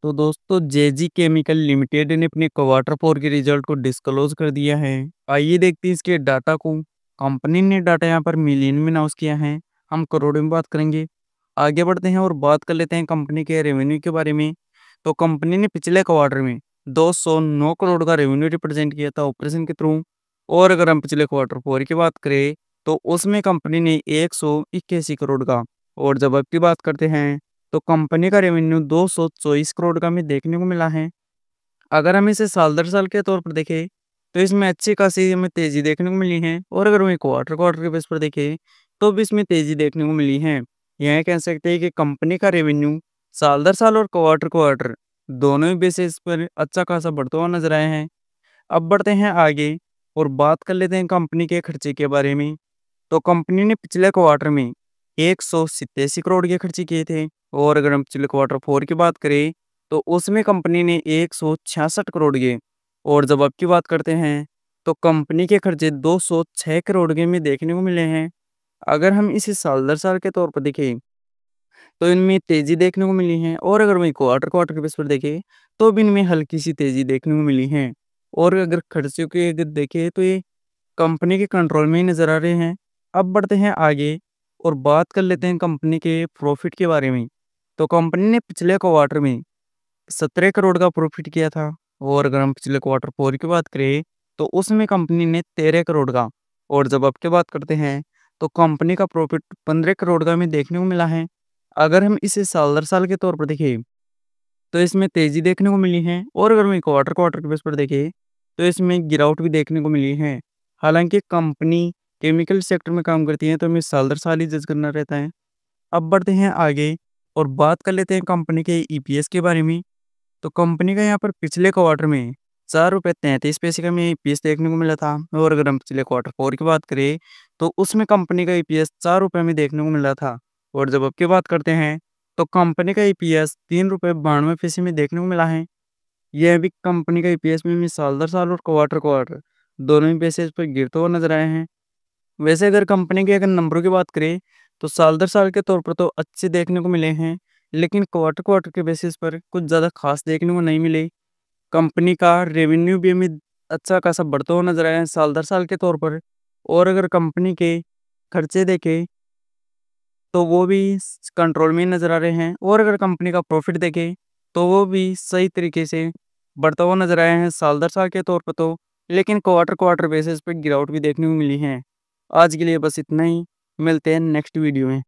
तो दोस्तों जेजी chemical limited ने अपने क्वार्टर फोर के रिजल्ट को डिस्क्लोज कर दिया है। आइए देखते हैं इसके डाटा को। कंपनी ने डाटा यहाँ पर मिलियन में अनाउंस किया है, हम करोड़ में बात करेंगे। आगे बढ़ते हैं और बात कर लेते हैं कंपनी के रेवेन्यू के बारे में। तो कंपनी ने पिछले क्वार्टर में 209 करोड़ का रेवेन्यू रिप्रेजेंट किया था ऑपरेशन के थ्रू। और अगर हम पिछले क्वार्टर फोर की बात करें तो उसमें कंपनी ने 181 करोड़ का। और जब अब की बात करते हैं तो कंपनी का रेवेन्यू 224 करोड़ का हमें देखने को मिला है। अगर हम इसे साल दर साल के तौर पर देखें तो इसमें अच्छी खासी हमें तेजी देखने को मिली है। और अगर वही क्वार्टर क्वार्टर के बेस पर देखें तो भी इसमें तेजी देखने को मिली है। यह कह सकते हैं कि कंपनी का रेवेन्यू साल दर साल और क्वार्टर क्वार्टर दोनों ही बेसिस पर अच्छा खासा बढ़ता हुआ नजर आया है। अब बढ़ते हैं आगे और बात कर लेते हैं कंपनी के खर्चे के बारे में। तो कंपनी ने पिछले क्वार्टर में 187 करोड़ के खर्चे किए थे। और अगर हम पिछले क्वार्टर फोर की बात करें तो उसमें कंपनी ने 166 करोड़ के। और जब अब की बात करते हैं तो कंपनी के खर्चे 206 करोड़ के में देखने को मिले हैं। अगर हम इसे साल दर साल के तौर पर देखें तो इनमें तेजी देखने को मिली है। और अगर वही क्वार्टर क्वार्टर के बेस पर देखें तो भी इनमें हल्की सी तेजी देखने को मिली है। और अगर खर्चों के अगर देखें तो ये कंपनी के कंट्रोल में ही नज़र आ रहे हैं। अब बढ़ते हैं आगे और बात कर लेते हैं कंपनी के प्रॉफिट के बारे में। तो कंपनी ने पिछले क्वार्टर में 17 करोड़ का प्रॉफिट किया था। और अगर हम पिछले क्वार्टर फोर की बात करें तो उसमें कंपनी ने 13 करोड़ का। और जब अब की बात करते हैं तो कंपनी का प्रॉफिट 15 करोड़ का हमें देखने को मिला है। अगर हम इसे साल दर साल के तौर पर देखें तो इसमें तेजी देखने को मिली है। और अगर वही क्वार्टर क्वार्टर के बेस पर देखें तो इसमें गिरावट भी देखने को मिली है। हालांकि कंपनी केमिकल सेक्टर में काम करती है तो हमें साल दर साल ही जज करना रहता है। अब बढ़ते हैं आगे और बात कर लेते हैं कंपनी के ईपीएस के बारे में। तो कंपनी का यहाँ पर पिछले क्वार्टर में 4 रुपये 33 पैसे का हमें ईपीएस देखने को मिला था। और अगर हम पिछले क्वार्टर फोर की बात करें तो उसमें कंपनी का ईपीएस 4 रुपये में देखने को मिला था। और जब अब की बात करते हैं तो कंपनी का ईपीएस 3 रुपये 92 पैसे में देखने को मिला है। यह भी कंपनी का ईपीएस में भी साल दर साल और क्वार्टर क्वार्टर दोनों ही बेसिस पर गिरते हुए नजर आए हैं। वैसे अगर कंपनी के अगर नंबरों की बात करें तो साल दर साल के तौर पर तो अच्छे देखने को मिले हैं, लेकिन क्वार्टर क्वार्टर के बेसिस पर कुछ ज़्यादा खास देखने को नहीं मिले। कंपनी का रेवेन्यू भी हमें अच्छा खासा बढ़ता हुआ नजर आया है साल दर साल के तौर पर। और अगर कंपनी के खर्चे देखें तो वो भी कंट्रोल में ही नज़र आ रहे हैं। और अगर कंपनी का प्रॉफिट देखें तो वो भी सही तरीके से बढ़ता हुआ नजर आया है साल दर साल के तौर पर तो। लेकिन क्वार्टर क्वार्टर बेसिस पे गिरावट भी देखने को मिली है। आज के लिए बस इतना ही, मिलते हैं नेक्स्ट वीडियो में।